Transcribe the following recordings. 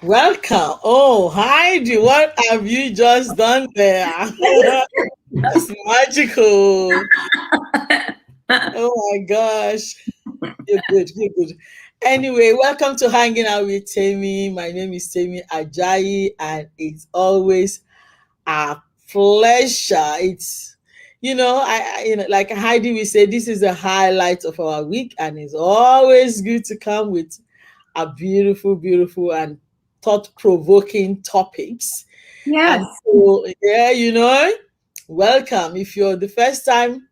Welcome. Oh, Heidi, what have you just done there? That's magical. Oh my gosh. You're good. You're good. Anyway, welcome to Hanging Out with Tammy. My name is Tammy Ajayi, and it's always a pleasure. It's like Heidi we say, this is the highlight of our week, and it's always good to come with a beautiful, beautiful, and thought-provoking topics. Yes. And so, yeah, welcome. If you're the first time,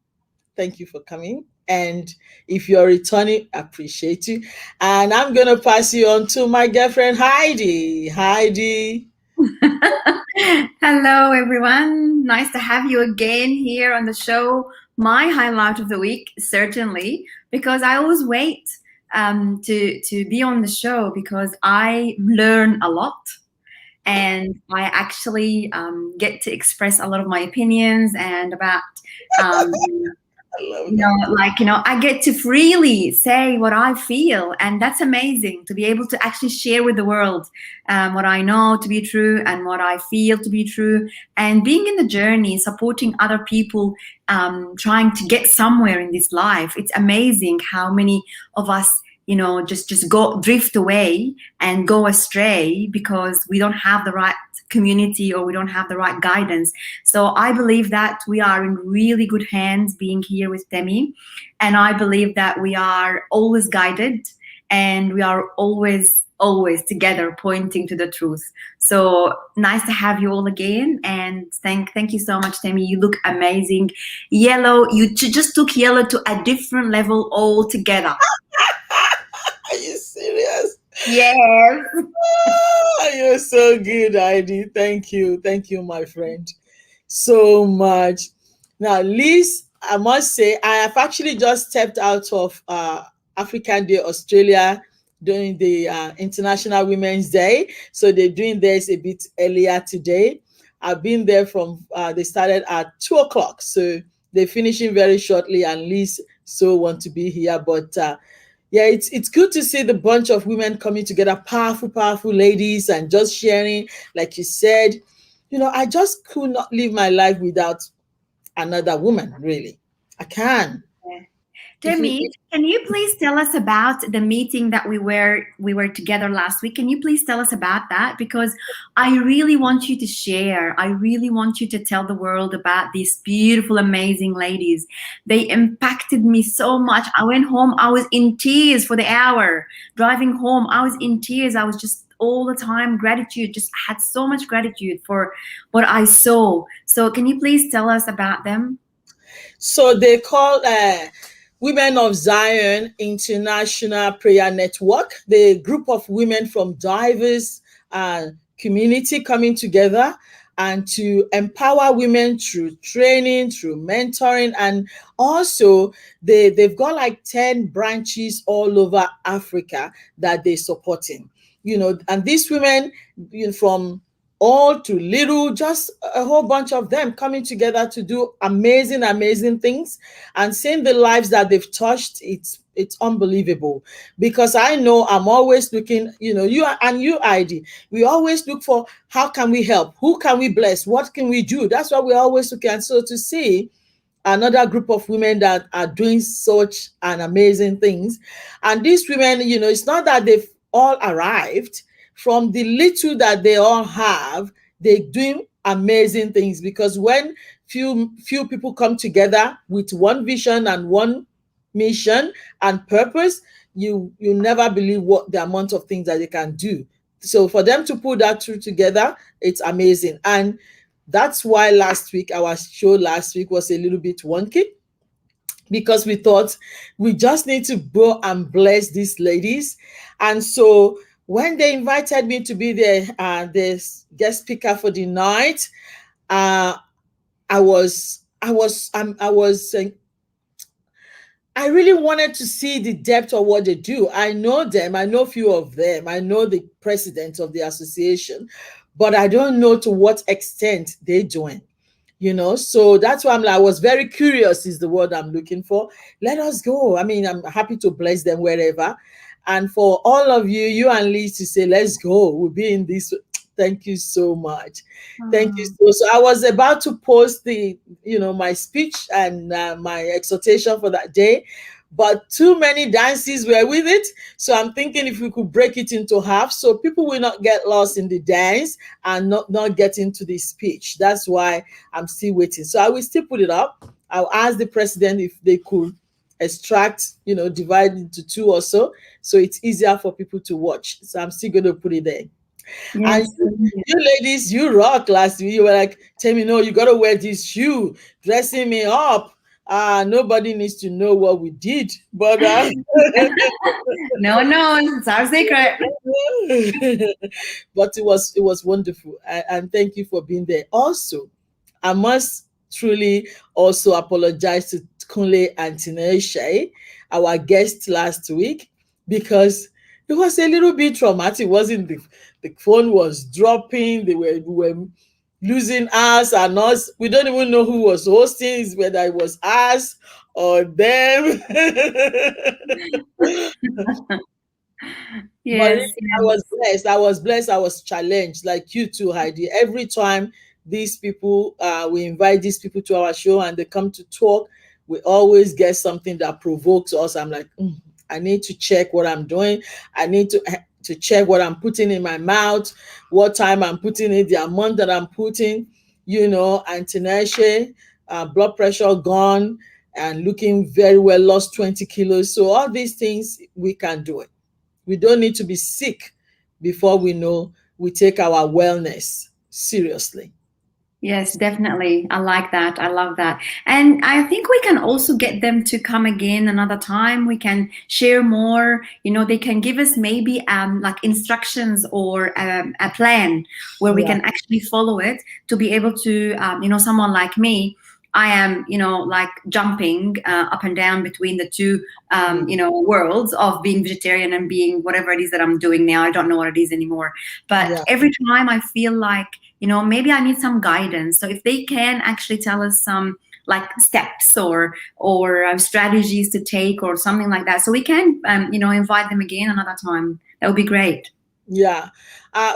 thank you for coming. And if you're returning, appreciate you. And I'm going to pass you on to my girlfriend, Heidi. Heidi. Hello, everyone. Nice to have you again here on the show. My highlight of the week, certainly, because I always wait to be on the show because I learn a lot. And I actually get to express a lot of my opinions and about I get to freely say what I feel, and that's amazing to be able to actually share with the world what I know to be true and what I feel to be true, and being in the journey, supporting other people, trying to get somewhere in this life. It's amazing how many of us just go drift away and go astray because we don't have the right community or we don't have the right guidance. So I believe that we are in really good hands being here with Demi, and I believe that we are always guided and we are always together pointing to the truth. So nice to have you all again, and thank you so much, Demi. You look amazing. Yellow, you just took yellow to a different level altogether. Are you serious? Yes. Oh, you're so good, Heidi. Thank you. Thank you, my friend, so much. Now, Liz, I must say, I have actually just stepped out of African Day, Australia, during the International Women's Day. So they're doing this a bit earlier today. I've been there from, they started at 2 o'clock. So they're finishing very shortly, and Liz so want to be here. But yeah, it's good to see the bunch of women coming together, powerful ladies, and just sharing. Like you said, I just could not live my life without another woman, really. I can. Demi, can you please tell us about the meeting that we were together last week? Can you please tell us about that? Because I really want you to share. I really want you to tell the world about these beautiful, amazing ladies. They impacted me so much. I went home, I was in tears for the hour. Driving home, I was in tears. I was just all the time gratitude, just had so much gratitude for what I saw. So can you please tell us about them? So they call Women of Zion International Prayer Network, the group of women from diverse community coming together and to empower women through training, through mentoring, and also they've got like 10 branches all over Africa that they're supporting. And these women, from all to little, just a whole bunch of them coming together to do amazing things, and seeing the lives that they've touched. It's unbelievable, because I know I'm always looking, you and you, Heidi, we always look for how can we help, who can we bless, what can we do. That's what we always look at. So to see another group of women that are doing such an amazing things, and these women, it's not that they've all arrived. From the little that they all have, they're doing amazing things, because when few people come together with one vision and one mission and purpose, you never believe what the amount of things that they can do. So for them to put that through together, it's amazing. And that's why our show last week was a little bit wonky, because we thought we just need to go and bless these ladies. And so when they invited me to be the guest speaker for the night, I really wanted to see the depth of what they do. I know them. I know a few of them. I know the president of the association, but I don't know to what extent they're doing. So that's why I was very curious is the word I'm looking for. Let us go. I mean, I'm happy to bless them wherever. And for all of you, you and Liz, to say, let's go. We'll be in this. Thank you so much. Thank you. So I was about to post my speech and my exhortation for that day, but too many dances were with it. So I'm thinking if we could break it into half so people will not get lost in the dance and not get into the speech. That's why I'm still waiting. So I will still put it up. I'll ask the president if they could extract, divide into two or so it's easier for people to watch. So I'm still going to put it there. Yes. And you ladies, you rock last week. You were like, tell me, no, you got to wear this shoe, dressing me up. Nobody needs to know what we did, but no, it's our secret. But it was wonderful, and thank you for being there. Also, I must truly also apologize to Kunle and Tinashe, our guest last week, because it was a little bit traumatic. Wasn't the phone was dropping? We were losing us and us. We don't even know who was hosting, whether it was us or them. Yes, I was blessed. I was blessed. I was challenged, like you too, Heidi. Every time these people, we invite these people to our show and they come to talk, we always get something that provokes us. I'm like, I need to check what I'm doing. I need to check what I'm putting in my mouth, what time I'm putting it, the amount that I'm putting, and Tinashe, blood pressure gone and looking very well, lost 20 kilos. So all these things, we can do it. We don't need to be sick before we know we take our wellness seriously. Yes, definitely. I like that. I love that. And I think we can also get them to come again another time. We can share more. They can give us maybe like instructions or a plan where we can actually follow it to be able to, someone like me, I am, like jumping up and down between the two, worlds of being vegetarian and being whatever it is that I'm doing now. I don't know what it is anymore. But every time I feel like, maybe I need some guidance. So if they can actually tell us some like steps or strategies to take or something like that, so we can, invite them again another time. That would be great. Yeah.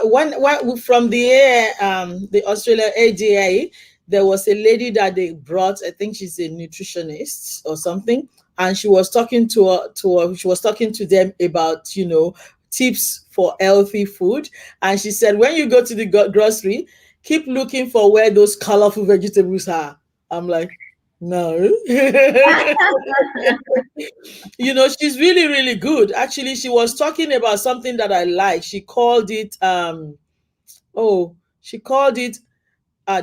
When from the Australia ADA, there was a lady that they brought. I think she's a nutritionist or something, and she was talking she was talking to them about tips for healthy food. And she said, when you go to the grocery, keep looking for where those colorful vegetables are. I'm like, no. She's really, really good. Actually, she was talking about something that I like. She called it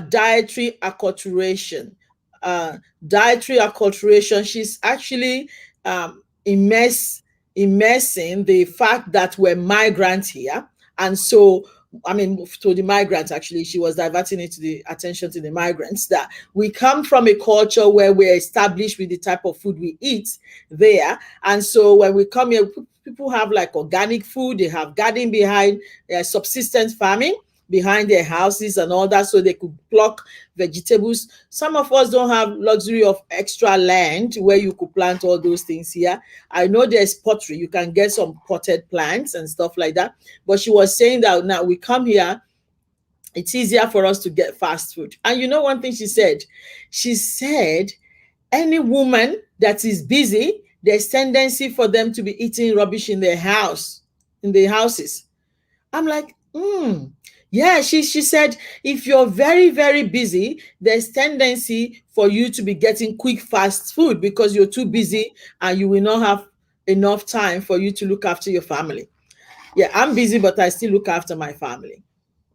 dietary acculturation. Dietary acculturation. She's actually immersing the fact that we're migrants here. And so, to the migrants, actually, she was diverting it to the attention to the migrants, that we come from a culture where we're established with the type of food we eat there. And so when we come here, people have like organic food, they have garden behind, subsistence farming behind their houses and all that, so they could pluck vegetables. Some of us don't have luxury of extra land where you could plant all those things here. I know there's pottery, you can get some potted plants and stuff like that. But she was saying that now we come here, it's easier for us to get fast food. And one thing she said, any woman that is busy, there's tendency for them to be eating rubbish in their houses. I'm like, yeah, she said, if you're very, very busy, there's tendency for you to be getting quick, fast food because you're too busy and you will not have enough time for you to look after your family. Yeah, I'm busy, but I still look after my family.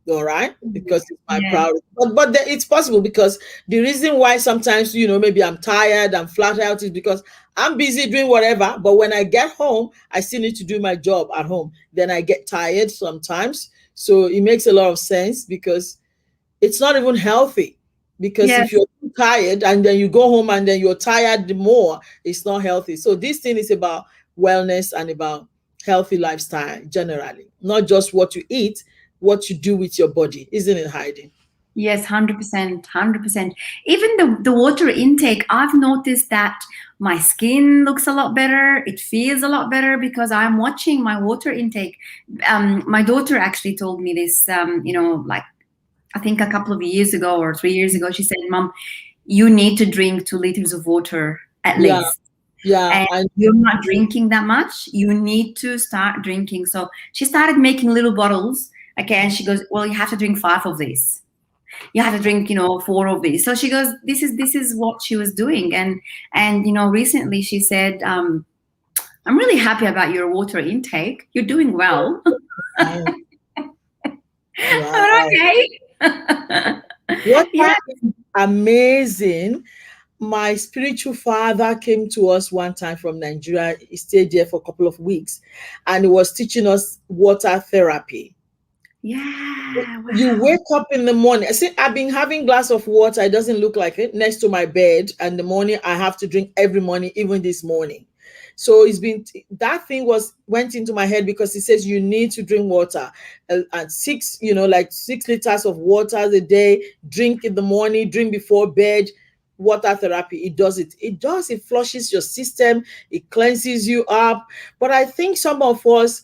All right, because it's my priority. But it's possible, because the reason why sometimes, maybe I'm tired, I'm flat out, is because I'm busy doing whatever. But when I get home, I still need to do my job at home. Then I get tired sometimes. So it makes a lot of sense, because it's not even healthy. Because if you're too tired and then you go home and then you're tired more, it's not healthy. So this thing is about wellness and about healthy lifestyle generally, not just what you eat, what you do with your body, isn't it, Heidi? Yes, 100%, 100%. Even the water intake, I've noticed that my skin looks a lot better. It feels a lot better because I'm watching my water intake. My daughter actually told me this, like I think a couple of years ago or 3 years ago. She said, Mom, you need to drink 2 liters of water at Yeah, least. yeah. And you're not drinking that much. You need to start drinking. So she started making little bottles. Okay, and she goes, well, you have to drink 5 of these. You have to drink 4 of these. So she goes, this is what she was doing. And recently she said, I'm really happy about your water intake. You're doing well. Wow. Okay. What Yeah. amazing. My spiritual father came to us one time from Nigeria. He stayed there for a couple of weeks and he was teaching us water therapy. Yeah. Wow. You wake up in the morning. I see, I've been having a glass of water. It doesn't look like it next to my bed. And in the morning, I have to drink every morning, even this morning. So it's been that thing went into my head because he says you need to drink water and 6 liters of water a day. Drink in the morning, drink before bed. Water therapy, it does it. It flushes your system, it cleanses you up. But I think some of us,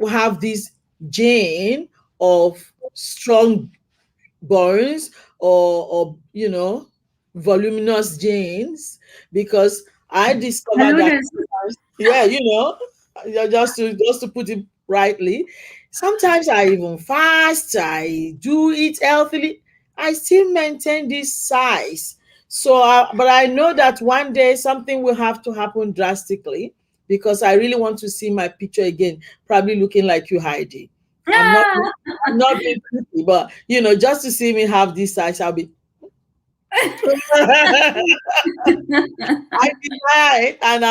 have this gene of strong bones or voluminous genes, because I discovered that yeah, just to put it rightly, sometimes I even fast, I do eat healthily, I still maintain this size. So but I know that one day something will have to happen drastically, because I really want to see my picture again, probably looking like you, Heidi. I'm not Ah. I'm not being pretty, but just to see me have this size, I'll be I deny, and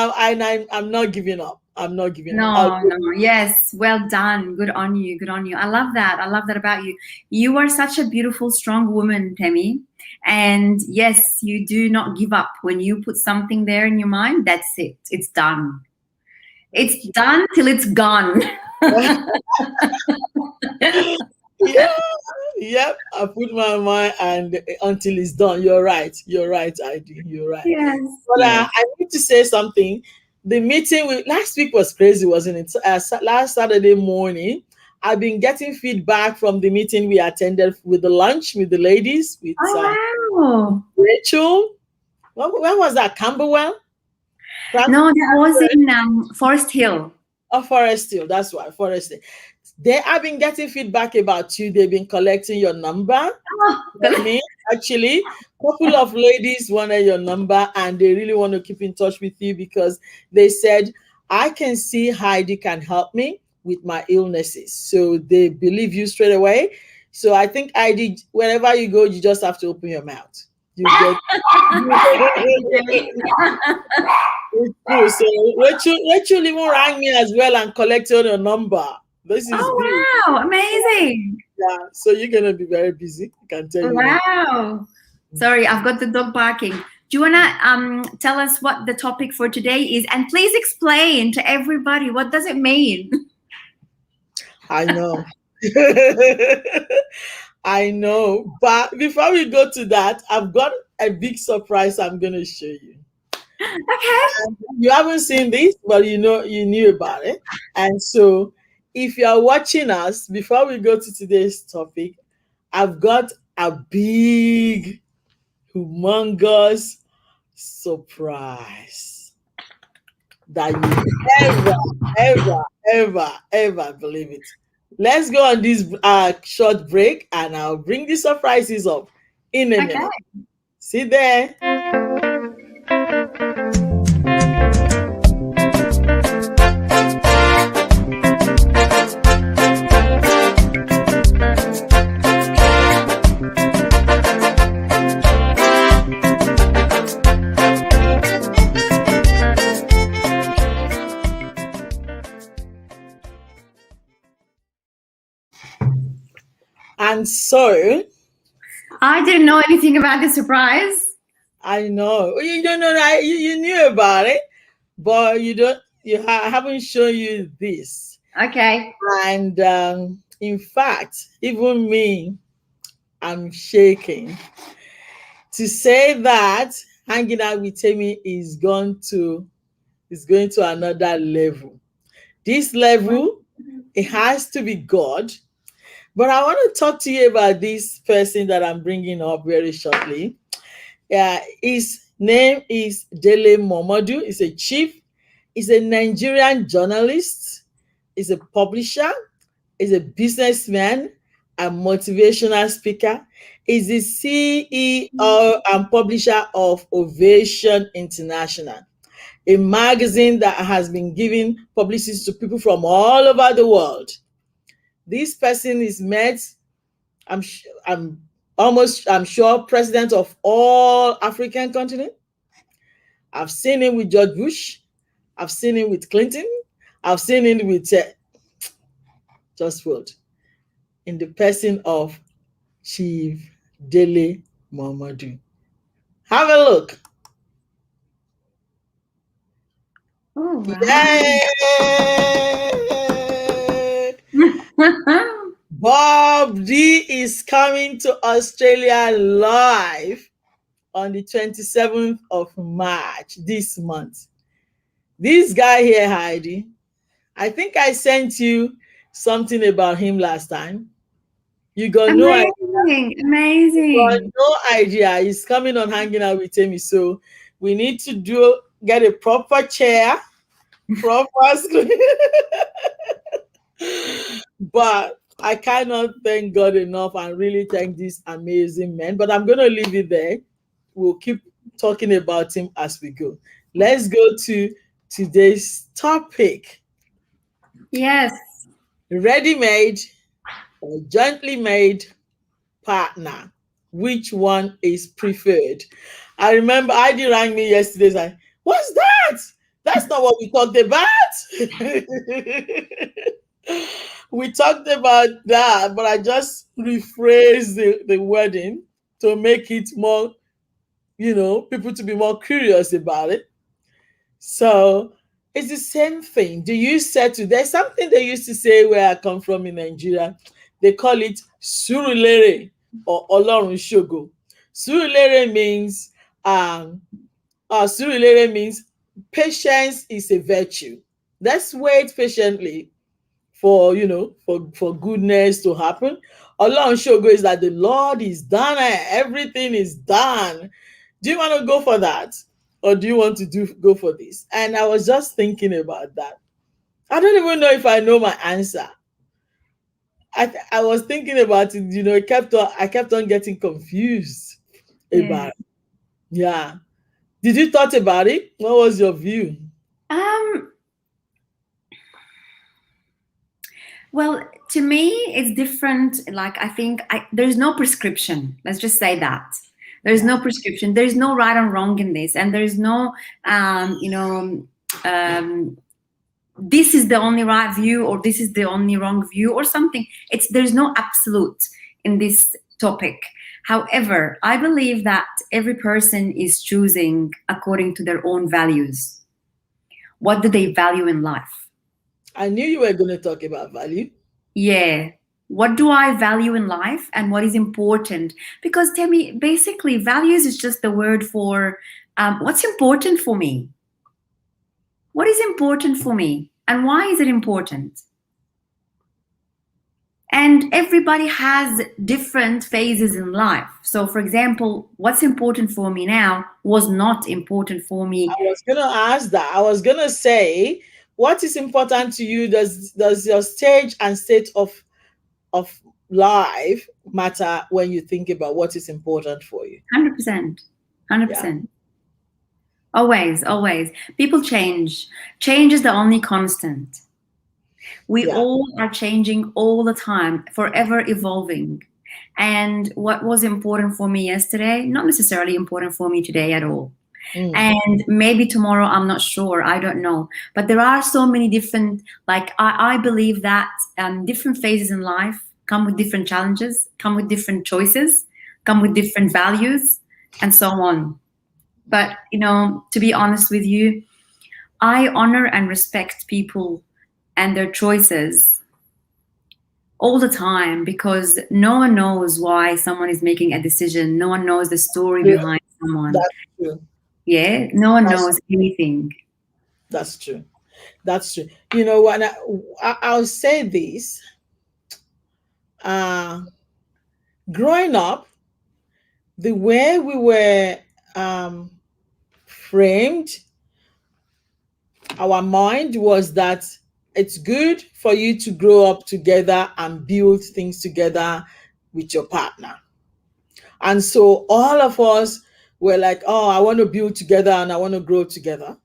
I'm not giving up. I'm not giving up. No. Yes. Well done. Good on you. Good on you. I love that. I love that about you. You are such a beautiful, strong woman, Temi. And yes, you do not give up. When you put something there in your mind, that's it. It's done. It's done till it's gone. Yeah, yep. I put my mind and until it's done. You're right. You're right, Heidi. You're right. Yes. But Yes. I need to say something. The meeting last week was crazy, wasn't it? Last Saturday morning, I've been getting feedback from the meeting we attended with the lunch with the ladies, with Oh, wow. Rachel. When was that? Camberwell? No, that was in Forest Hill. Oh, Forest Hill. That's why, Forest Hill. They have been getting feedback about you. They've been collecting your number. Oh. Actually, a couple of ladies wanted your number and they really want to keep in touch with you because they said, I can see Heidi can help me with my illnesses. So they believe you straight away. So I think Heidi, wherever you go, you just have to open your mouth. You get it's true. So Rachel even rang me as well and collected your number. This is good. Wow, amazing. Yeah, so you're gonna be very busy. I can tell you that. Wow. Sorry, I've got the dog barking. Do you wanna tell us what the topic for today is? And please explain to everybody, what does it mean? I know. I know. But before we go to that, I've got a big surprise I'm gonna show you. Okay. You haven't seen this, but you knew about it. And so if you are watching us, before we go to today's topic, I've got a big, humongous surprise that you ever believe it. Let's go on this short break and I'll bring the surprises up in a minute. See there. And so I didn't know anything about the surprise. I know you don't know that you knew about it, but you don't. I haven't shown you this. Okay. And In fact, even me, I'm shaking to say that hanging out with Temi is going to another level. This level, it has to be God. But I want to talk to you about this person that I'm bringing up very shortly. Yeah, his name is Dele Momodu. He's a chief. He's a Nigerian journalist. He's a publisher. He's a businessman and motivational speaker. He's the CEO and publisher of Ovation International, a magazine that has been giving publicity to people from all over the world. This person is met, I'm sure, president of all African continent. I've seen him with George Bush. I've seen him with Clinton. I've seen him with just what? In the person of Chief Dele Momodu. Have a look. Oh, wow. Yay! Bob D is coming to Australia live on the 27th of March this month. This guy here, Heidi, I think I sent you something about him last time. You got no idea. Amazing. No idea. He's coming on hanging out with me. So we need to get a proper chair, proper screen. But I cannot thank God enough and really thank this amazing man. But I'm going to leave it there. We'll keep talking about him as we go. Let's go to today's topic. Yes. Ready-made or jointly made partner. Which one is preferred? I remember Heidi rang me yesterday saying, "What's that? That's not what we talked about." We talked about that, but I just rephrased the wording to make it more, people to be more curious about it. So it's the same thing. There's something they used to say where I come from in Nigeria. They call it Surulere or Olorun Shogo. Surulere means Surulere means patience is a virtue. Let's wait patiently for goodness to happen. Olorun Shogo is that the Lord is done and everything is done. Do you want to go for that? Or do you want to go for this? And I was just thinking about that. I don't even know if I know my answer. I was thinking about it, I kept on getting confused about it. Yeah. Did you thought about it? What was your view? Well, to me, it's different. Like, I think there's no prescription. Let's just say that. There's no prescription. There's no right and wrong in this. And there's no, this is the only right view or this is the only wrong view or something. There's no absolute in this topic. However, I believe that every person is choosing according to their own values. What do they value in life? I knew you were going to talk about value. Yeah. What do I value in life and what is important? Because tell me, basically, values is just the word for what's important for me. What is important for me and why is it important? And everybody has different phases in life. So, for example, what's important for me now was not important for me. I was going to ask that. I was going to say, what is important to you? Does your stage and state of life matter when you think about what is important for you? 100%. 100%. Yeah. Always. People change. Change is the only constant. We all are changing all the time, forever evolving. And what was important for me yesterday, not necessarily important for me today at all. And maybe tomorrow, I'm not sure, I don't know. But there are so many different, I believe that different phases in life come with different challenges, come with different choices, come with different values, and so on. But, to be honest with you, I honor and respect people and their choices all the time, because no one knows why someone is making a decision. No one knows the story Yeah, behind someone. that's true. Yeah, no one That's knows anything. that's true. That's true. You know what? I'll say this. Uh, Growing up, the way we were um, framed, our mind was that it's good for you to grow up together and build things together with your partner. And so all of us were like, oh, I want to build together and I want to grow together.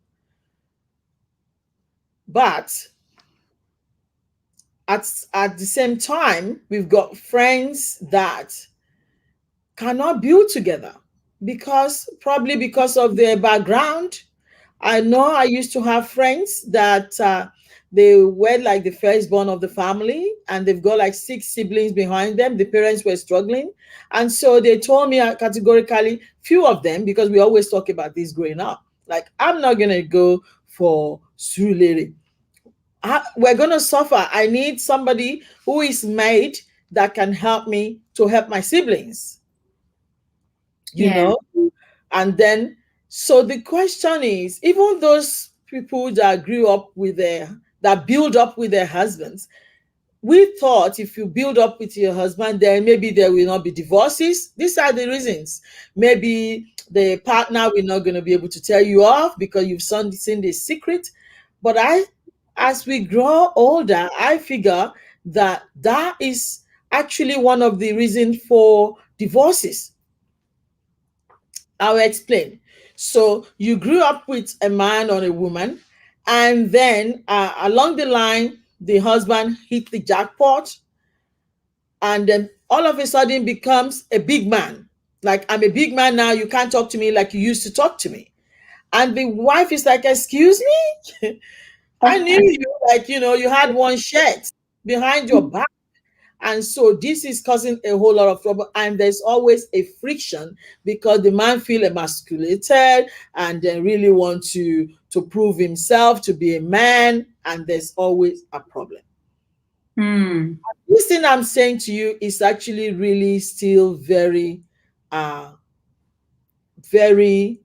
But at the same time, we've got friends that cannot build together because probably because of their background. I know I used to have friends that they were like the firstborn of the family and they've got like six siblings behind them. The parents were struggling. And so they told me categorically, few of them, because we always talk about this growing up, like, I'm not going to go for Surulere. We're going to suffer. I need somebody who is made that can help me to help my siblings, you Yeah, know? And then, so the question is, even those people that grew up with that build up with their husbands, we thought if you build up with your husband, then maybe there will not be divorces. These are the reasons. Maybe the partner will not going to be able to tell you off because you've seen the secret. But as we grow older, I figure that that is actually one of the reasons for divorces. I'll explain. So you grew up with a man or a woman, and then along the line, the husband hit the jackpot, and then all of a sudden becomes a big man. Like, I'm a big man now. You can't talk to me like you used to talk to me. And the wife is like, "Excuse me, I knew you. Like, you had one shirt behind your back." And so this is causing a whole lot of trouble. And there's always a friction because the man feel emasculated and then really want to prove himself to be a man. And there's always a problem. mm, This thing I'm saying to you is actually really still uh, very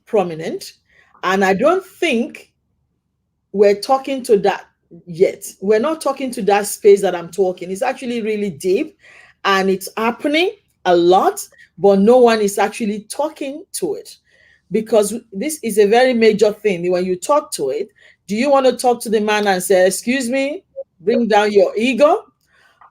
prominent. And I don't think we're talking to that yet. We're not talking to that space that I'm talking. It's actually really deep and it's happening a lot, but no one is actually talking to it because this is a very major thing. When you talk to it, do you want to talk to the man and say, "Excuse me, bring down your ego"?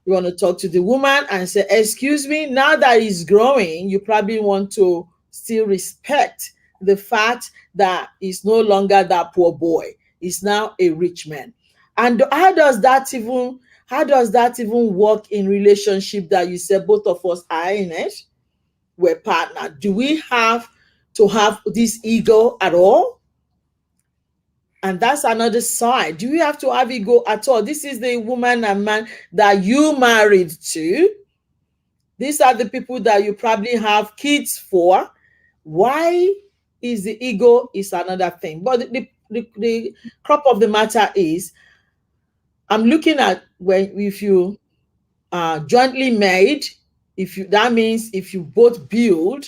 You want to talk to the woman and say, "Excuse me"? Now that he's growing, you probably want to still respect the fact that he's no longer that poor boy. He's now a rich man. And how does that even work in relationship that you said both of us are in it? We're partner. Do we have to have this ego at all? And that's another side. Do you have to have ego at all? This is the woman and man that you married to. These are the people that you probably have kids for. Why is the ego is another thing? But the crop of the matter is, I'm looking at when if you are jointly made, if you that means if you both build,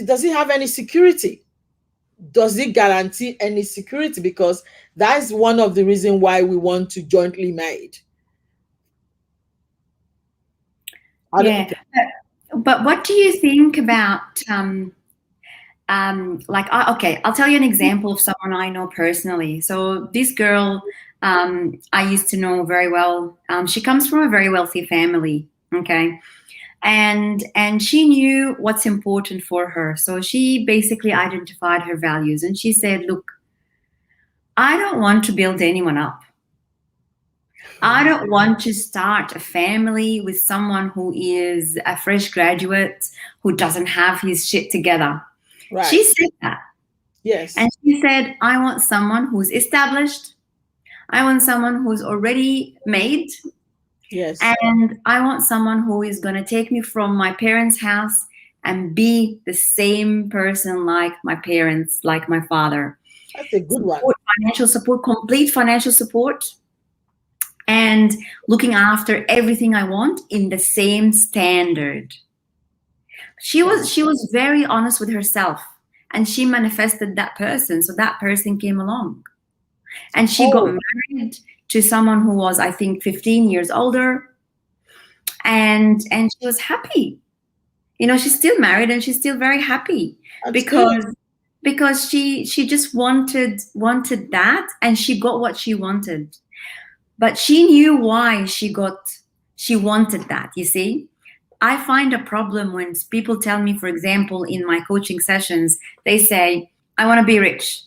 does it have any security? Does it guarantee any security? Because that's one of the reasons why we want to jointly made. I don't, yeah. But what do you think about okay, I'll tell you an example of someone I know personally. So this girl, I used to know very well. She comes from a very wealthy family. Okay, and she knew what's important for her. So she basically identified her values, and she said, "Look, I don't want to build anyone up. I don't want to start a family with someone who is a fresh graduate who doesn't have his shit together." She right. said that. Yes. And she said, "I want someone who's established. I want someone who's already made. Yes. And I want someone who is going to take me from my parents' house and be the same person like my parents, like my father. That's a good one. Support, financial support, complete financial support. and looking after everything I want in the same standard. She was very honest with herself, and she manifested that person. So that person came along, and she got married to someone who was, I think, 15 years older, and she was happy. You know, she's still married and she's still very happy because she just wanted that, and she got what she wanted. But she knew why she wanted that, you see. I find a problem when people tell me, for example, in my coaching sessions, they say, I want to be rich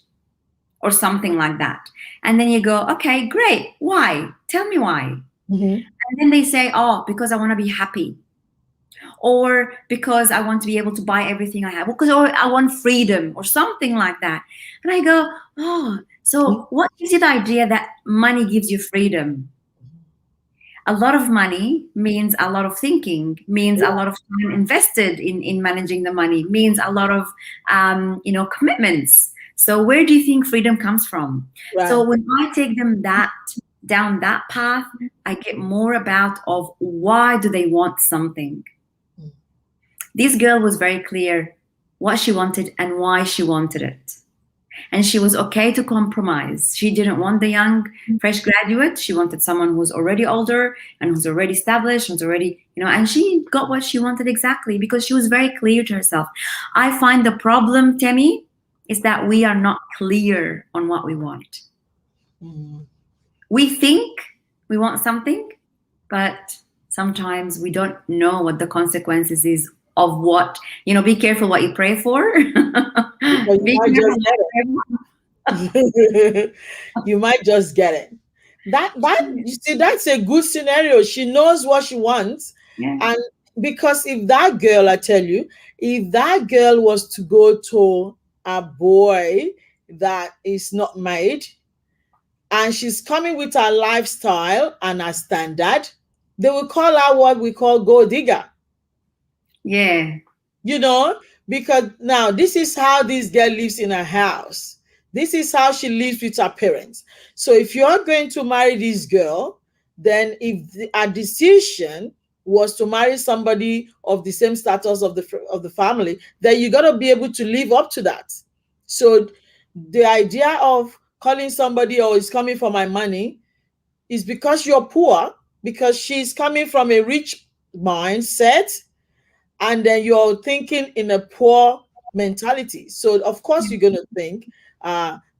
or something like that. And then you go, okay, great. Why? Tell me why. Mm-hmm. And then they say, oh, because I want to be happy. Or because I want to be able to buy everything I have. Or I want freedom or something like that. And I go, oh, so what gives you the idea that money gives you freedom? A lot of money means a lot of thinking, means a lot of time invested in managing the money, means a lot of commitments. So where do you think freedom comes from? Right. So when I take them down that path, I get more about of why do they want something. This girl was very clear what she wanted and why she wanted it. And she was okay to compromise. She didn't want the young, fresh graduate. She wanted someone who's already older and who's already established, who's already, and she got what she wanted exactly because she was very clear to herself. I find the problem, Temi, is that we are not clear on what we want. We think we want something, but sometimes we don't know what the consequences is of what, be careful what you pray for. You might just get it. That you see, that's a good scenario. She knows what she wants. Yeah. And because if that girl, I tell you, if that girl was to go to a boy that is not married and she's coming with her lifestyle and her standard, they will call her what we call gold digger. Yeah. Because now this is how this girl lives in her house. This is how she lives with her parents. So if you're going to marry this girl, then if a decision was to marry somebody of the same status of the family, then you got to be able to live up to that. So the idea of calling somebody, oh, it's coming for my money, is because you're poor, because she's coming from a rich mindset, and then you're thinking in a poor mentality. So of course you're going to think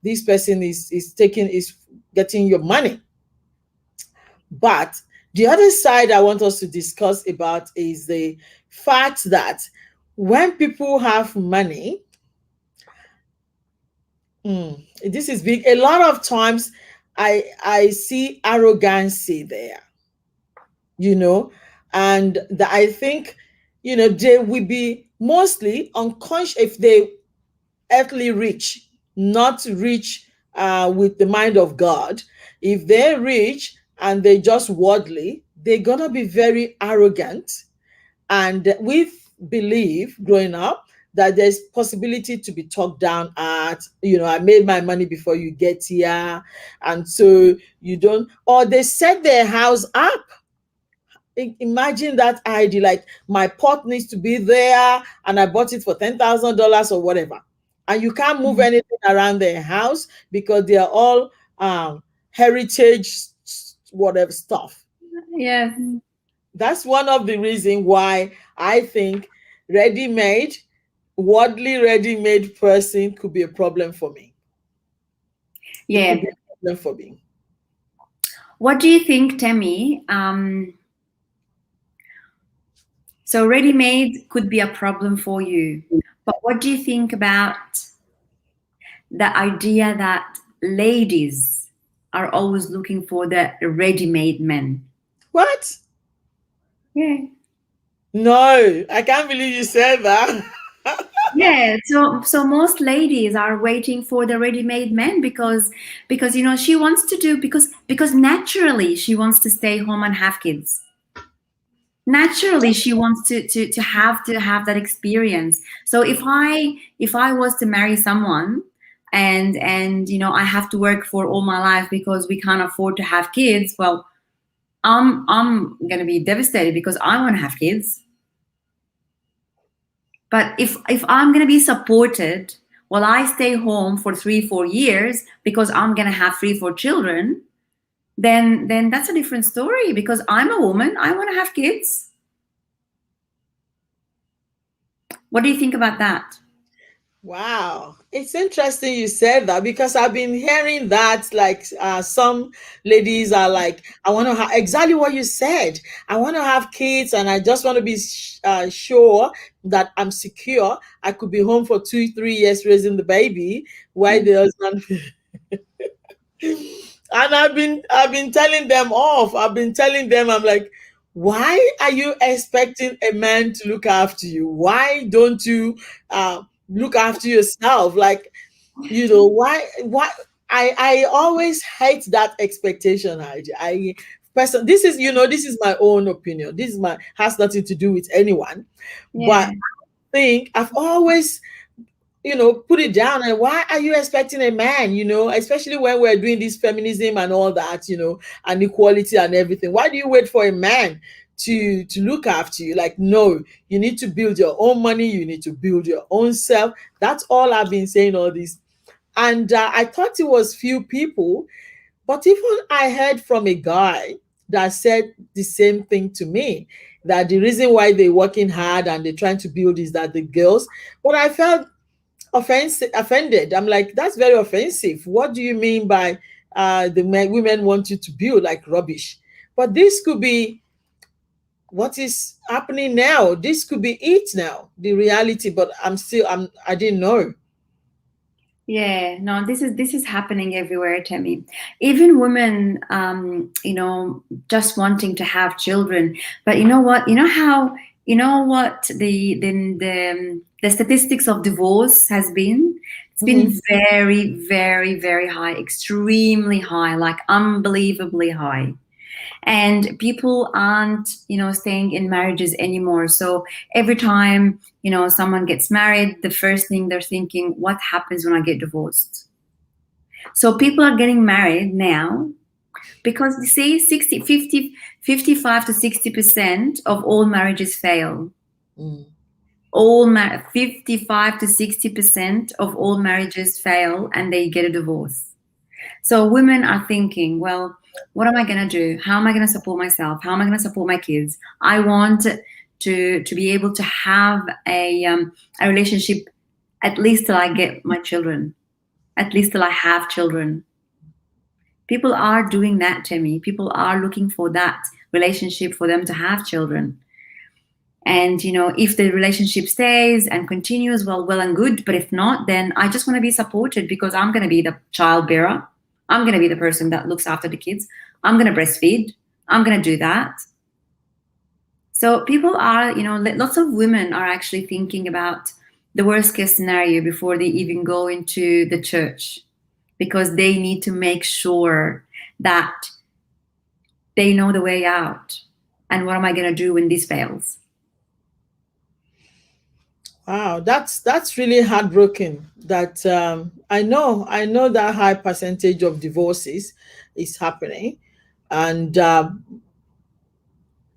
this person is getting your money. But the other side I want us to discuss about is the fact that when people have money, this is big. A lot of times I see arrogancy there, and I think, they will be mostly unconscious if they earthly rich, not rich with the mind of God. If they're rich and they just worldly, they're gonna be very arrogant. And we believe growing up that there's possibility to be talked down at, I made my money before you get here. And so you don't, or they set their house up. Imagine that idea, like my pot needs to be there and I bought it for $10,000 or whatever. And you can't move anything around their house because they are all heritage, whatever stuff. Yes. That's one of the reasons why I think worldly ready-made person could be a problem for me. Yeah. It could be a problem for me. What do you think, Temi? So ready-made could be a problem for you. But what do you think about the idea that ladies are always looking for the ready-made men? What? Yeah. No, I can't believe you said that. Yeah, so most ladies are waiting for the ready-made men because she wants to do because naturally she wants to stay home and have kids. Naturally she wants to have that experience. So if I was to marry someone and I have to work for all my life because we can't afford to have kids, well, I'm going to be devastated because I want to have kids. But if I'm going to be supported while I stay home for 3-4 years because I'm going to have 3-4 children, then that's a different story, because I'm a woman, I want to have kids. What do you think about that? Wow, it's interesting you said that, because I've been hearing that, like, some ladies are like, I want to have exactly what you said. I want to have kids, and I just want to be sure that I'm secure. I could be home for 2, 3 years raising the baby while the husband. And I've been telling them off. I've been telling them, I'm like, why are you expecting a man to look after you? Why don't you look after yourself? Like, why I always hate that expectation. I person this is, this is my own opinion. This is my has nothing to do with anyone. But Yeah. I think I've always, put it down. And why are you expecting a man, especially when we're doing this feminism and all that, and equality and everything? Why do you wait for a man to look after you? Like, no, you need to build your own money, you need to build your own self. That's all I've been saying all this. And I thought it was few people, but even I heard from a guy that said the same thing to me, that the reason why they're working hard and they're trying to build is that the girls. But I felt offended. I'm like, that's very offensive. What do you mean by women want you to build like rubbish? But this could be what is happening now. This could be it now, the reality. But I didn't know. Yeah, no, this is happening everywhere, Temi. Even women, just wanting to have children. But you know what? The statistics of divorce has been. It's been Mhm. very, very, very high, extremely high, like unbelievably high. And people aren't, staying in marriages anymore. So every time, someone gets married, the first thing they're thinking, what happens when I get divorced? So people are getting married now because you see 55 to 60% of all marriages fail. Mm. 55 to 60% of all marriages fail and they get a divorce. So women are thinking, well, what am I going to do? How am I going to support myself? How am I going to support my kids? I want to be able to have a relationship at least till I get my children, at least till I have children. People are doing that, Temi. People are looking for that relationship for them to have children. And if the relationship stays and continues, well and good. But if not, then I just want to be supported because I'm going to be the child bearer. I'm going to be the person that looks after the kids. I'm going to breastfeed. I'm going to do that. So people are, lots of women are actually thinking about the worst case scenario before they even go into the church, because they need to make sure that they know the way out. And what am I going to do when this fails? Wow, that's really heartbroken. That I know that high percentage of divorces is happening, and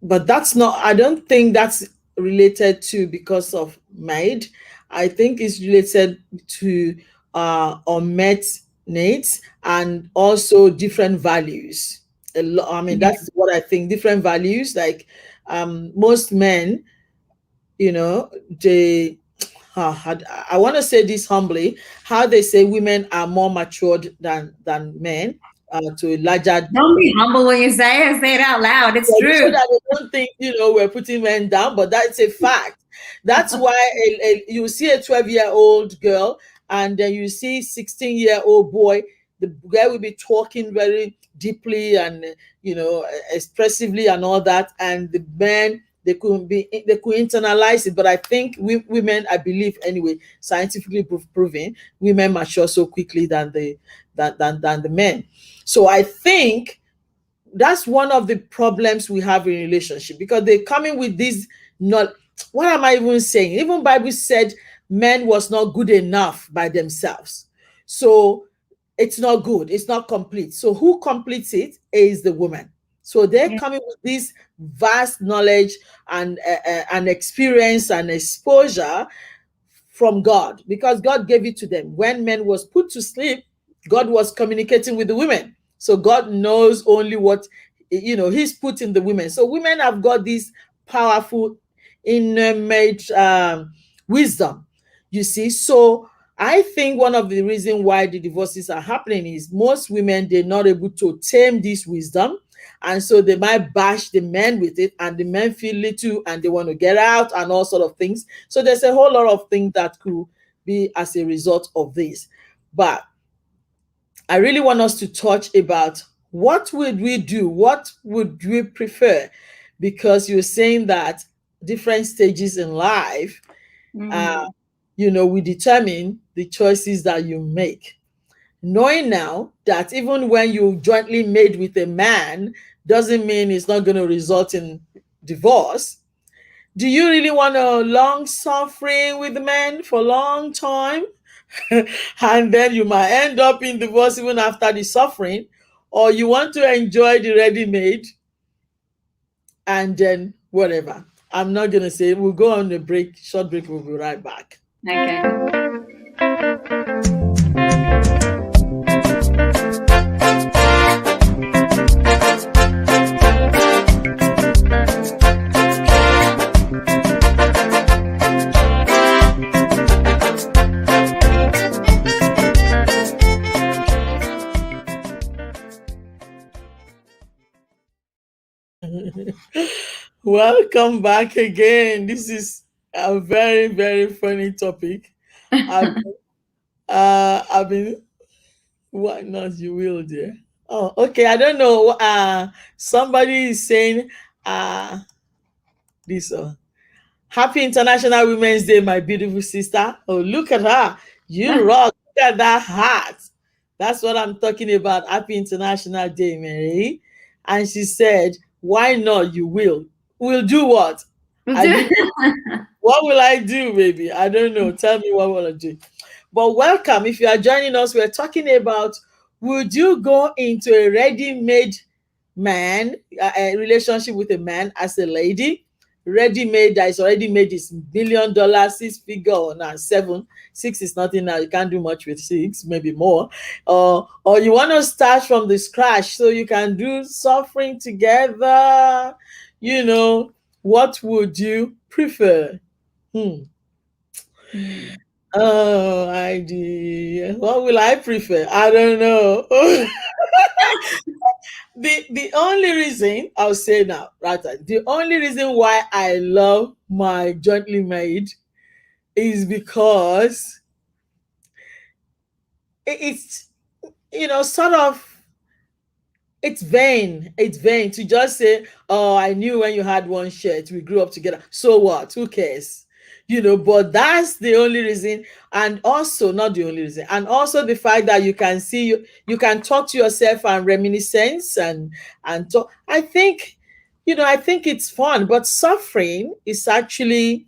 but that's not. I don't think that's related to because of maid. I think it's related to unmet needs and also different values. I mean, Yeah. that's what I think. Different values, like most men, they I want to say this humbly, how they say women are more matured than men, to a larger. Don't be humble when you say it. Say it out loud. It's So true. that they don't think, we're putting men down, but that's a fact. That's why you see a 12-year-old girl, and then you see 16-year-old boy. The guy will be talking very deeply and, expressively and all that, and the men, they could internalize it. But I think women, I believe anyway, scientifically proven, women mature so quickly than the men. So I think that's one of the problems we have in relationship, because they come in with this, not, what am I even saying? Even Bible said men was not good enough by themselves. So it's not good, it's not complete. So who completes it is the woman. So they're coming with this vast knowledge and experience and exposure from God, because God gave it to them. When men was put to sleep, God was communicating with the women. So God knows only what He's put in the women. So women have got this powerful innate wisdom. You see, so I think one of the reasons why the divorces are happening is most women, they're not able to tame this wisdom. And so they might bash the men with it, and the men feel little and they want to get out and all sort of things. So there's a whole lot of things that could be as a result of this. But I really want us to touch about what would we do? What would we prefer? Because you're saying that different stages in life, we determine the choices that you make. Knowing now that even when you jointly made with a man doesn't mean it's not going to result in divorce. Do you really want a long suffering with the man for a long time? And then you might end up in divorce even after the suffering, or you want to enjoy the ready-made and then whatever. I'm not going to say. We'll go on a break, short break. We'll be right back. Okay. Welcome back again. This is a very, very funny topic. I've been, why not? You will, dear. Oh, okay. I don't know. Somebody is saying, this. Happy International Women's Day, my beautiful sister. Oh, look at her. You rock. Look at that hat. That's what I'm talking about. Happy International Day, Mary. And she said, why not? You will. We'll do what? What will I do, baby? I don't know. Tell me what will I do. But welcome. If you are joining us, we're talking about, would you go into a ready-made man, a relationship with a man as a lady? Ready-made that is already made is $1 billion, 6-figure, or now 7. 6 is nothing now. You can't do much with 6, maybe more. Or you want to start from the scratch so you can do suffering together. What would you prefer? Oh, idea. What will I prefer? I don't know. The only reason I'll say now, right? The only reason why I love my jointly made is because it's sort of, it's vain. It's vain to just say, oh, I knew when you had one shirt, we grew up together. So what? Who cares? But that's the only reason. And also, not the only reason. And also the fact that you can see, you can talk to yourself and reminiscence and talk. I think it's fun. But suffering is actually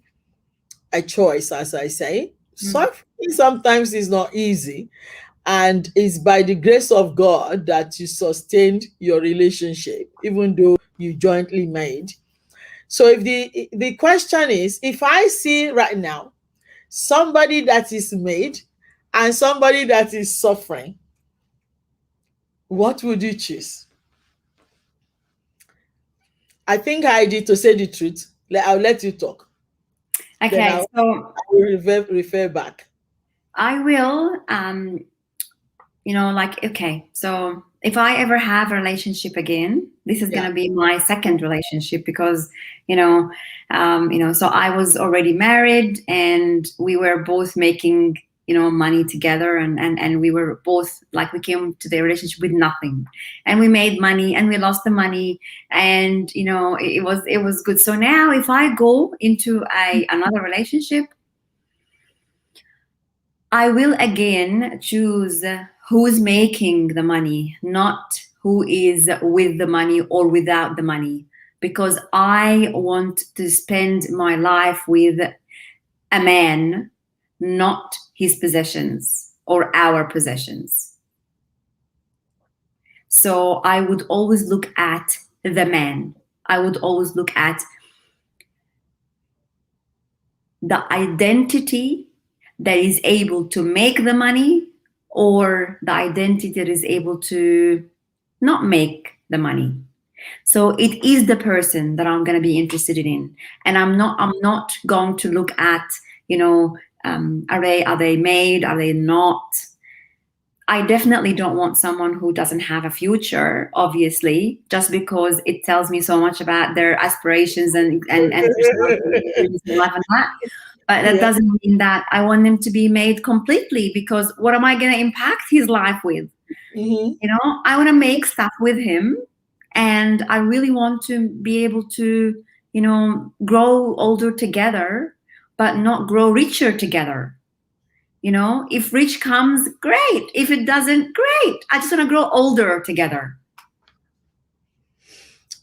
a choice, as I say. Suffering sometimes is not easy. And it's by the grace of God that you sustained your relationship, even though you jointly made. So if the question is, if I see right now somebody that is made and somebody that is suffering, what would you choose? I think, Heidi, to say the truth, I'll let you talk. Okay, so I will refer back. I will, okay, so if I ever have a relationship again, this is going to be my second relationship because, so I was already married and we were both making, money together and we were both we came to the relationship with nothing and we made money and we lost the money and, it was good. So now if I go into another relationship, I will again choose who's making the money, not who is with the money or without the money, because I want to spend my life with a man, not his possessions or our possessions. So I would always look at the man. I would always look at the identity that is able to make the money, or the identity that is able to not make the money. So it is the person that I'm going to be interested in, and I'm not going to look at, are they made, are they not. I definitely don't want someone who doesn't have a future, obviously, just because it tells me so much about their aspirations and personality and life and that. But that Yeah. doesn't mean that I want them to be made completely, because what am I going to impact his life with? Mm-hmm. I want to make stuff with him, and I really want to be able to, grow older together, but not grow richer together. If rich comes, great. If it doesn't, great. I just want to grow older together.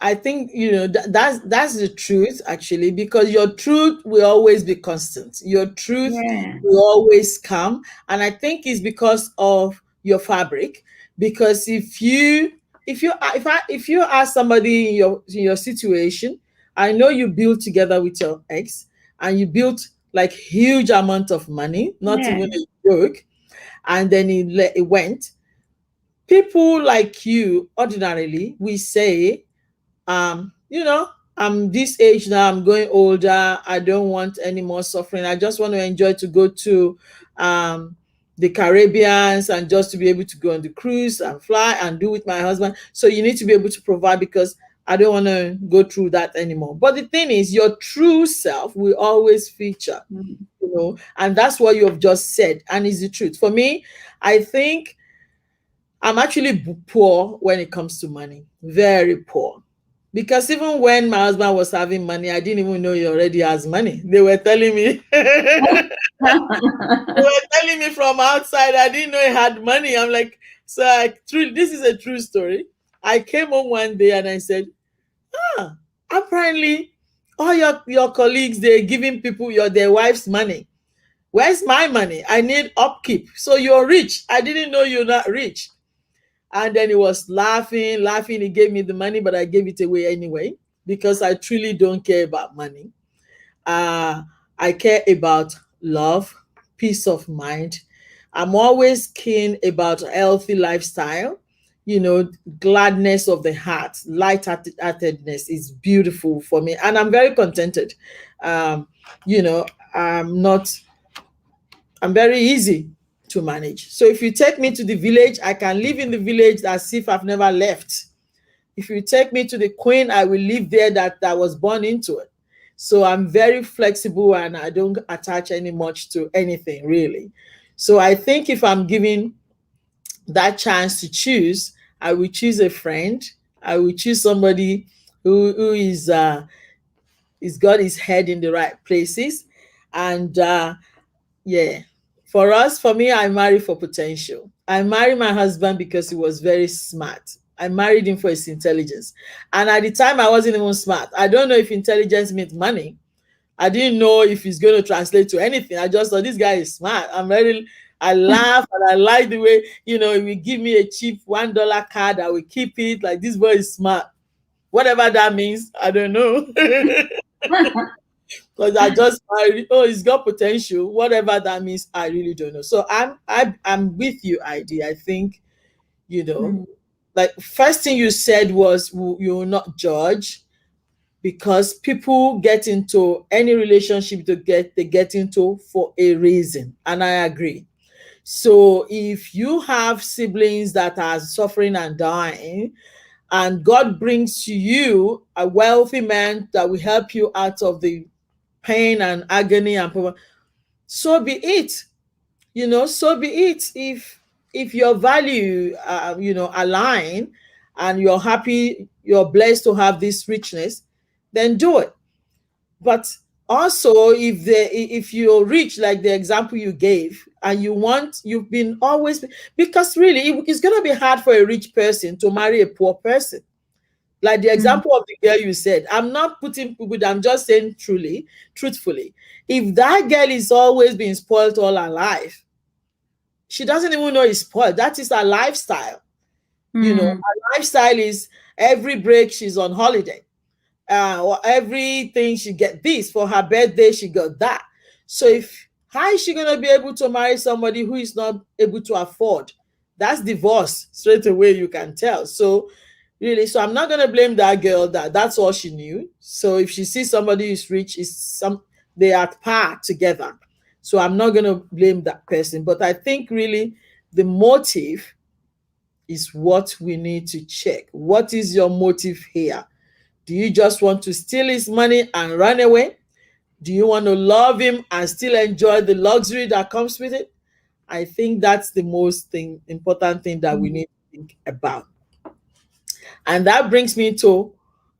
I think that's the truth, actually, because your truth will always be constant. Your truth Yeah. will always come, and I think it's because of your fabric. Because if you ask somebody in your situation, I know you built together with your ex, and you built like huge amount of money, not Yeah. even a joke, and then it went. People like you ordinarily we say, you know, I'm this age now, I'm going older, I don't want any more suffering. I just want to enjoy to go to the Caribbeans, and just to be able to go on the cruise and fly and do with my husband. So you need to be able to provide, because I don't want to go through that anymore. But the thing is, your true self will always feature, Mm. and that's what you have just said, and is the truth. For me, I think I'm actually poor when it comes to money, very poor. Because even when my husband was having money, I didn't even know he already has money. They were telling me, they were telling me from outside. I didn't know he had money. I'm like, so this is a true story. I came home one day and I said, ah, apparently all your colleagues, they're giving people their wives money. Where's my money? I need upkeep. So you're rich. I didn't know you're not rich. And then he was laughing, laughing. He gave me the money, but I gave it away anyway, because I truly don't care about money. Uh, I care about love, peace of mind. I'm always keen about healthy lifestyle. Gladness of the heart, light-heartedness is beautiful for me, and I'm very contented. Um, you know, I'm not I'm very easy to manage. So if you take me to the village, I can live in the village as if I've never left. If you take me to the Queen, I will live there that I was born into it. So I'm very flexible, and I don't attach any much to anything really. So I think if I'm given that chance to choose, I will choose a friend. I will choose somebody who is got his head in the right places, and yeah. For me, I marry for potential. I married my husband because he was very smart. I married him for his intelligence. And at the time, I wasn't even smart. I don't know if intelligence meant money. I didn't know if it's going to translate to anything. I just thought this guy is smart. I laugh, and I like the way, he will give me a cheap $1 card. I will keep it. Like, this boy is smart. Whatever that means, I don't know. Because he's got potential, whatever that means, I really don't know. So I'm with you, ID. I think, you know Mm. like, first thing you said was, you will not judge, because people get into any relationship they get into for a reason, and I agree. So if you have siblings that are suffering and dying, and God brings to you a wealthy man that will help you out of the pain and agony and problem, so be it. So be it. If your value align, and you're happy, you're blessed to have this richness, then do it. But also, if you're rich, like the example you gave, and you've been always, because really it's going to be hard for a rich person to marry a poor person. Like the Mm. example of the girl you said, I'm not putting people, I'm just saying truthfully, if that girl is always being spoiled all her life, she doesn't even know it's spoiled. That is her lifestyle. You know, her lifestyle is every break she's on holiday. Or everything she get this for her birthday, she got that. So if how is she gonna be able to marry somebody who is not able to afford? That's divorce straight away. You can tell. So really, so I'm not gonna blame that girl. That's all she knew. So if she sees somebody who's rich, is some they are at par together. So I'm not gonna blame that person. But I think really the motive is what we need to check. What is your motive here? Do you just want to steal his money and run away? Do you want to love him and still enjoy the luxury that comes with it? I think that's the most important thing that we need to think about. And that brings me to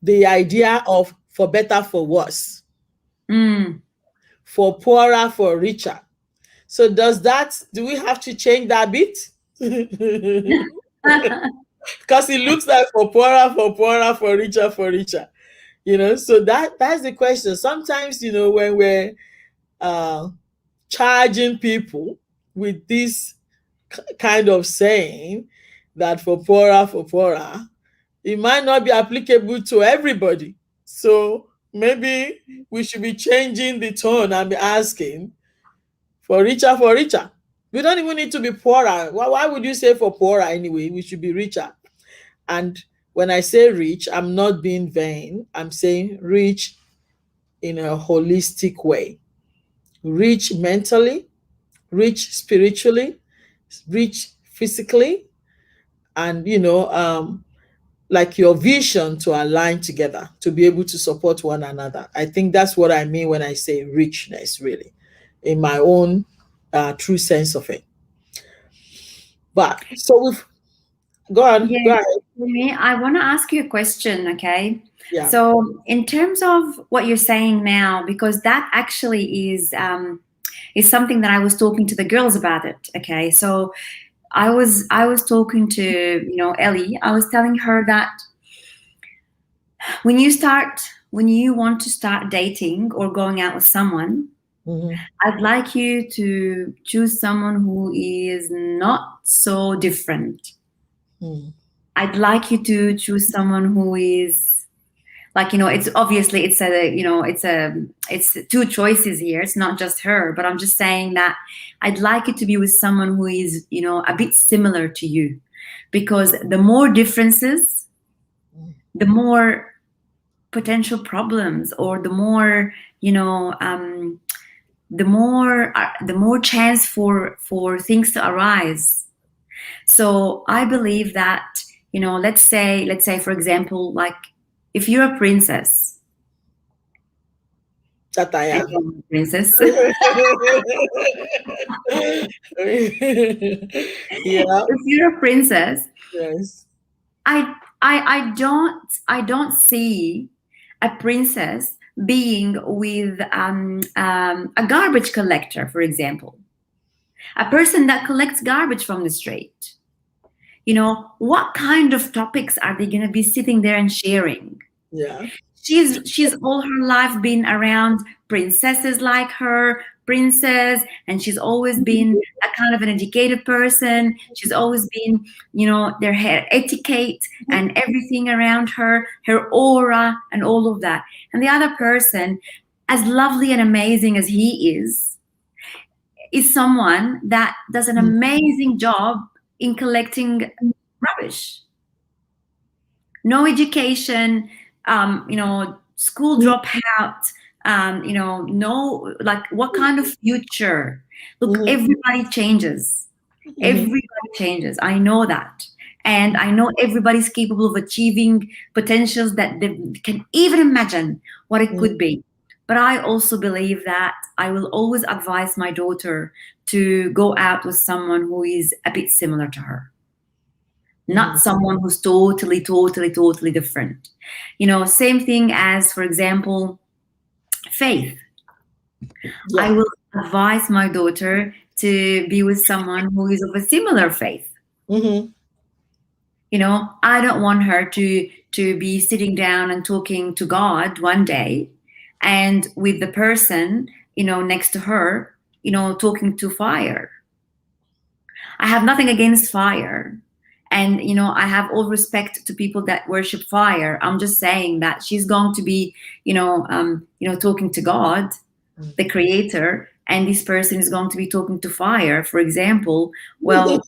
the idea of for better, for worse, for poorer, for richer. So do we have to change that bit? Because it looks like for poorer, for richer, for richer. You know, so that's the question. Sometimes, you know, when we're charging people with this kind of saying that for poorer, it might not be applicable to everybody. So maybe we should be changing the tone and be asking for richer, for richer. We don't even need to be poorer. Why would you say for poorer anyway? We should be richer. And when I say rich, I'm not being vain. I'm saying rich in a holistic way. Rich mentally, rich spiritually, rich physically, and like your vision to align together to be able to support one another. I think that's what I mean when I say richness, really, in my own true sense of it. But so we've go on. Yeah, Go ahead. me, I want to ask you a question, okay? Yeah. So, in terms of what you're saying now, because that actually is something that I was talking to the girls about it, okay? So, I was talking to Ellie. I was telling her that when you want to start dating or going out with someone, I'd like you to choose someone who is not so different. I'd like you to choose someone who is like, it's obviously it's two choices here. It's not just her, but I'm just saying that I'd like you to be with someone who is, a bit similar to you, because the more differences, the more potential problems, or the more, the more chance for things to arise. So I believe that, let's say for example, like if you're a princess, that I am princess. Yeah. If you're a princess, Yes. I don't see a princess being with a garbage collector, for example, a person that collects garbage from the street. What kind of topics are they going to be sitting there and sharing? Yeah. She's all her life been around princesses like her, and she's always been a kind of an educated person. She's always been, their hair etiquette and everything around her aura and all of that. And the other person, as lovely and amazing as he is someone that does an amazing job in collecting rubbish. No education, school dropout, no, like, what kind of future? Look, everybody changes. Everybody changes. I know that. And I know everybody's capable of achieving potentials that they can even imagine what it could be. But I also believe that I will always advise my daughter to go out with someone who is a bit similar to her. Not someone who's totally different. Same thing as, for example, faith. Yeah. I will advise my daughter to be with someone who is of a similar faith. I don't want her to be sitting down and talking to God one day, and with the person, next to her, talking to fire. I have nothing against fire. And I have all respect to people that worship fire. I'm just saying that she's going to be talking to God, the creator, and this person is going to be talking to fire, for example. Well,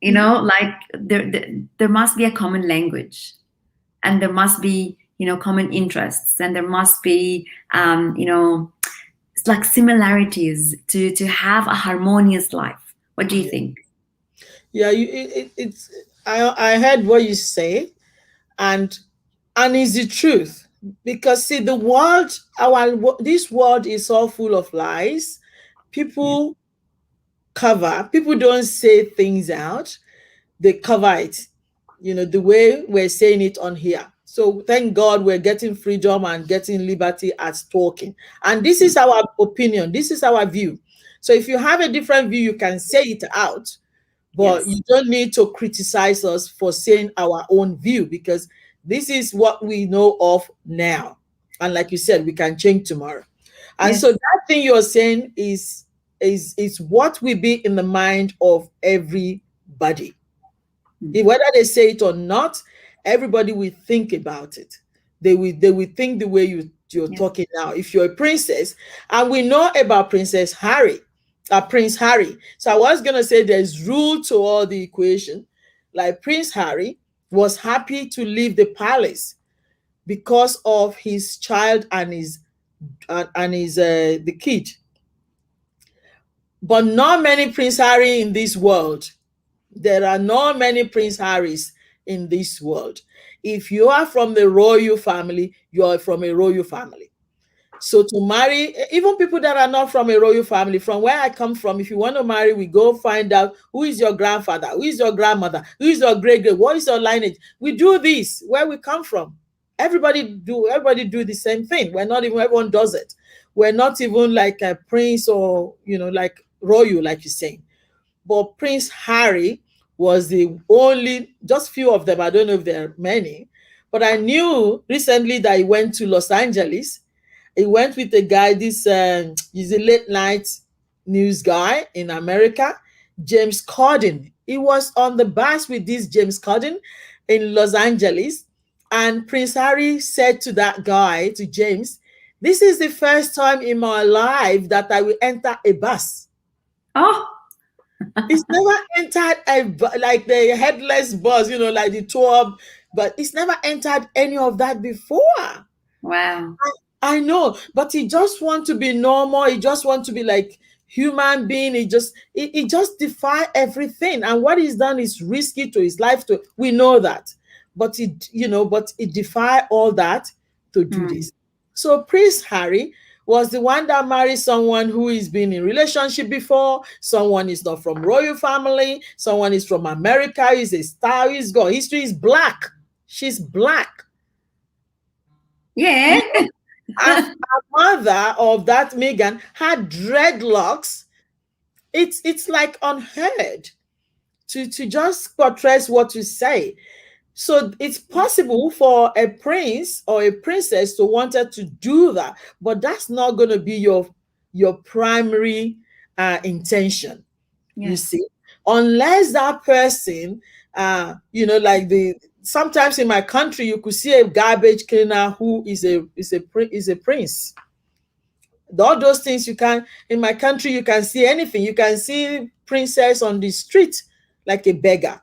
like there must be a common language, and there must be common interests, and there must be it's like similarities to have a harmonious life. What do you think? Yeah, it's I heard what you say, and it's the truth, because see, the world, this world is all full of lies. Yeah. People people don't say things out, they cover it, the way we're saying it on here. So thank God we're getting freedom and getting liberty at talking. And this is our opinion, this is our view. So if you have a different view, you can say it out, but Yes. you don't need to criticize us for saying our own view, because this is what we know of now. And like you said, we can change tomorrow. And so Yes. that thing you're saying is what will be in the mind of everybody. Whether they say it or not, everybody will think about it. They will think the way you're Yes. talking now. If you're a princess, and we know about Prince Harry. So I was gonna say there's rule to all the equation. Like Prince Harry was happy to leave the palace because of his child and his the kid. But not many Prince Harry in this world. There are not many Prince Harrys in this world. If you are from the royal family, you are from a royal family. So to marry, even people that are not from a royal family, from where I come from, if you want to marry, we go find out who is your grandfather, who is your grandmother, who is your great, what is your lineage. We do this where we come from. Everybody do the same thing. We're not even, everyone does it. We're not even like a prince or, like royal, like you're saying. But Prince Harry was the only, just few of them, I don't know if there are many, but I knew recently that he went to Los Angeles. He went with a guy, he's a late night news guy in America, James Corden. He was on the bus with this James Corden in Los Angeles. And Prince Harry said to that guy, to James, "This is the first time in my life that I will enter a bus." Oh. He's never entered like the headless bus, like the tour, but he's never entered any of that before. Wow. I know, but he just want to be normal. He just want to be like human being. He just defy everything. And what he's done is risky to his life. We know that, but he defy all that to do this. So Prince Harry was the one that married someone who has been in relationship before. Someone is not from royal family. Someone is from America. He's a star. He's got history. He's black. She's black. Yeah. And her mother of that Meghan had dreadlocks. It's like unheard to just portray what you say. So it's possible for a prince or a princess to want her to do that, but that's not going to be your primary intention. Yes. You see, unless that person, like sometimes in my country, you could see a garbage cleaner who is a prince. All those things you can, in my country, you can see anything. You can see princess on the street like a beggar.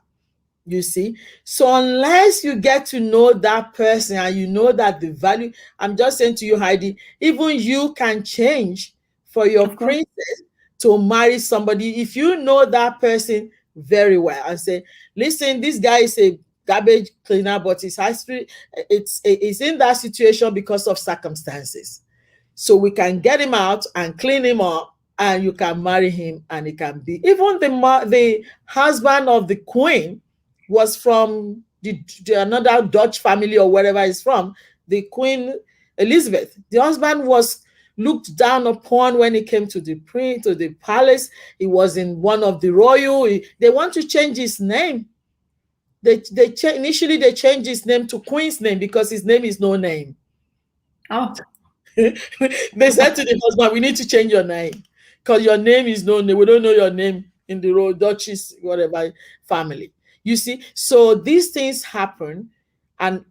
You see, so unless you get to know that person and you know that the value, I'm just saying to you, Heidi, even you can change for your princess to marry somebody if you know that person very well and say, listen, this guy is a garbage cleaner, but his history, it's in that situation because of circumstances. So we can get him out and clean him up, and you can marry him, and it can be even the husband of the queen was from the another Dutch family or wherever he's from, the Queen Elizabeth. The husband was looked down upon when he came to the palace. He was in one of the royal. They want to change his name. Initially they changed his name to Queen's name because his name is no name. Oh. They said to the husband, "We need to change your name because your name is no name. We don't know your name in the road, Duchess, whatever family. You see, so these things happen, and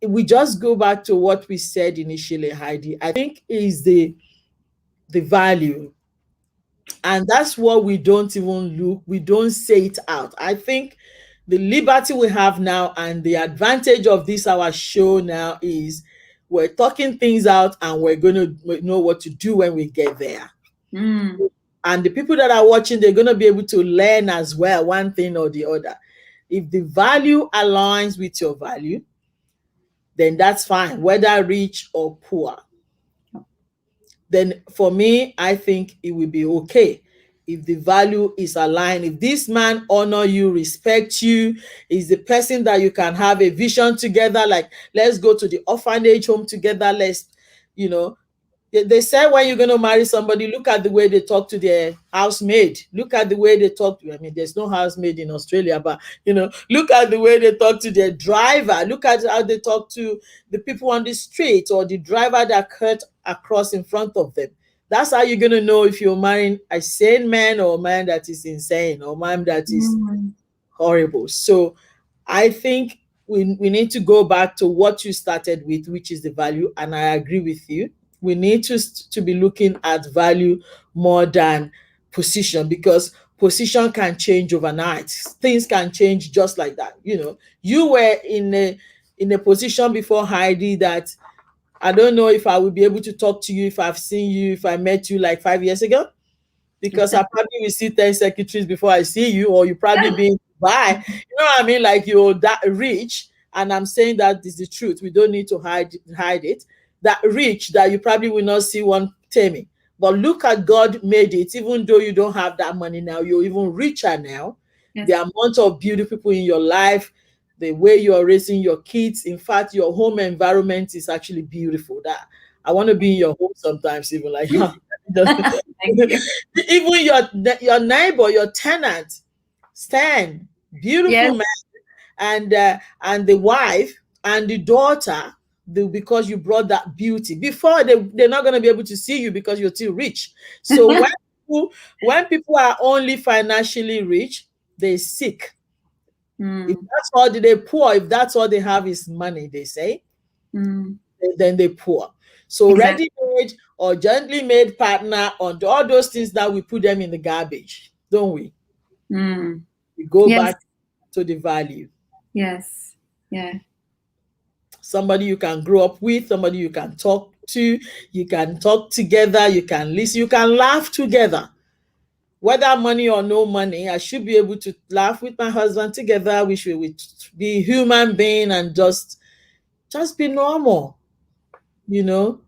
we just go back to what we said initially, Heidi. I think is the value, and that's what we don't even look, we don't say it out. I think the liberty we have now and the advantage of this our show now is we're talking things out and we're going to know what to do when we get there. And the people that are watching, they're going to be able to learn as well, one thing or the other. If the value aligns with your value, then that's fine, whether rich or poor. Then for me, I think it will be okay if the value is aligned. If this man honor you, respect you, is the person that you can have a vision together, like let's go to the orphanage home together, let's, you know, they say when you're going to marry somebody, look at the way they talk to their housemaid. Look at the way they talk to, I mean, there's no housemaid in Australia, but, you know, look at the way they talk to their driver. Look at how they talk to the people on the street or the driver that cut across in front of them. That's how you're going to know if you're marrying a sane man or a man that is insane or a man that is horrible. So I think we need to go back to what you started with, which is the value. And I agree with you. We need to be looking at value more than position, because position can change overnight. Things can change just like that. You know, you were in a position before, Heidi, that I don't know if I will be able to talk to you if I've seen you, if I met you like 5 years ago, because I probably will see 10 secretaries before I see you, or you probably be by, you know what I mean? Like you're that rich. And I'm saying that is the truth. We don't need to hide it. That rich that you probably will not see one Temi. But look at God made it, even though you don't have that money now, you're even richer now. Yes. The amount of beautiful people in your life, the way you are raising your kids. In fact, your home environment is actually beautiful. That I want to be in your home sometimes, even like even your neighbor, your tenant, Stan, beautiful Yes. man, and the wife and the daughter, because you brought that beauty. Before they're not going to be able to see you because you're too rich. So when people are only financially rich, they sick. If that's all they poor, if that's all they have is money, they say, then they poor. So Exactly. ready-made or gently made partner, on all those things that we put them in the garbage, don't we? We go Yes. back to the value. Yes. Yeah. Somebody you can grow up with, somebody you can talk to, you can talk together, you can listen, you can laugh together. Whether money or no money, I should be able to laugh with my husband together. We should be human being and just be normal, you know.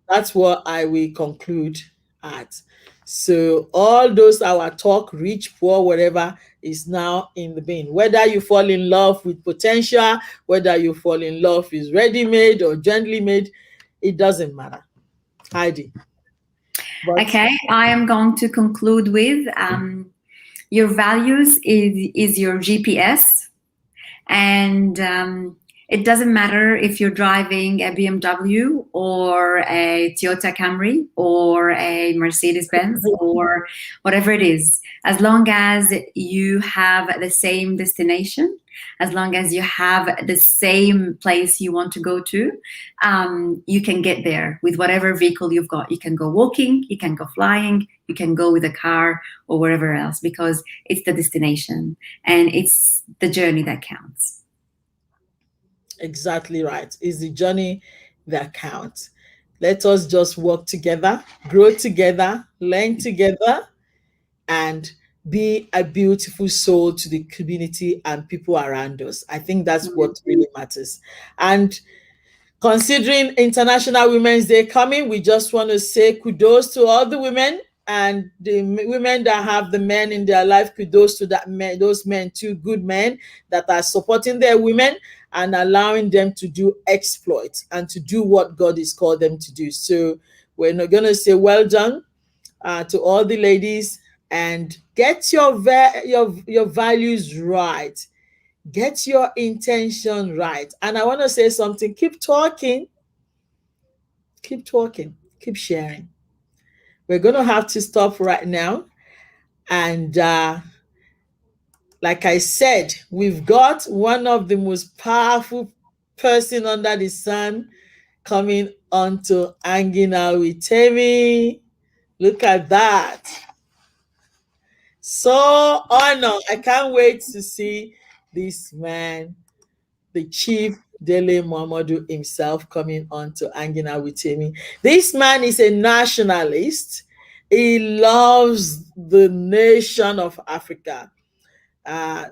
That's what I will conclude at. So all those our talk, rich, poor, whatever, is now in the bin. Whether you fall in love with potential, whether you fall in love with ready-made or gently made, it doesn't matter. Heidi. Okay, I am going to conclude with your values is your GPS, and it doesn't matter if you're driving a BMW or a Toyota Camry or a Mercedes-Benz or whatever it is. As long as you have the same destination, as long as you have the same place you want to go to, you can get there with whatever vehicle you've got. You can go walking, you can go flying, you can go with a car or wherever else, because it's the destination and it's the journey that counts. Exactly right. It's the journey that counts. Let us just work together, grow together, learn together, and be a beautiful soul to the community and people around us. I think that's what really matters. And considering International Women's Day coming, we just want to say kudos to all the women, and the women that have the men in their life. Kudos to those men, two good men that are supporting their women and allowing them to do exploits and to do what God has called them to do. So we're not going to say well done to all the ladies, and get your values right. Get your intention right. And I want to say something. Keep talking. Keep talking. Keep sharing. We're going to have to stop right now. And like I said, we've got one of the most powerful person under the sun coming on to hanging out with Temi. Look at that. So honor. I can't wait to see this man, the chief Dele Momodu himself, coming on to hanging out with Temi. This man is a nationalist. He loves the nation of Africa. Uh,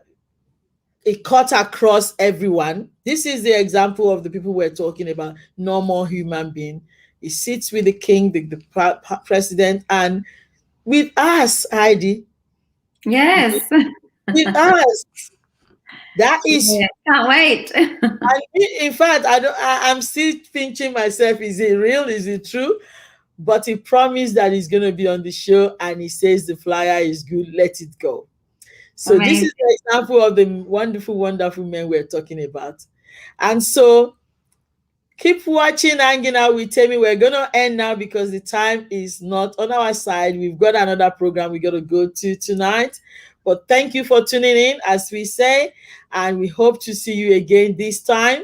it cut across everyone. This is the example of the people we're talking about, normal human being. He sits with the king, the president, and with us, Heidi. Yes. With us. That is, Yeah, can't wait. in fact, I'm still pinching myself. Is it real? Is it true? But he promised that he's going to be on the show, and he says the flyer is good. Let it go. So this Amazing. is the example of the wonderful, wonderful men we're talking about. And so keep watching, hanging out with Temi. We're going to end now because the time is not on our side. We've got another program we got to go to tonight. But thank you for tuning in, as we say, and we hope to see you again this time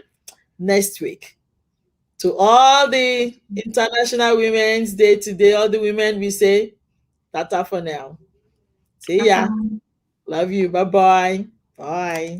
next week. To all the International Women's Day today, all the women, we say tata for now. See ya. Bye-bye. Love you. Bye-bye. Bye.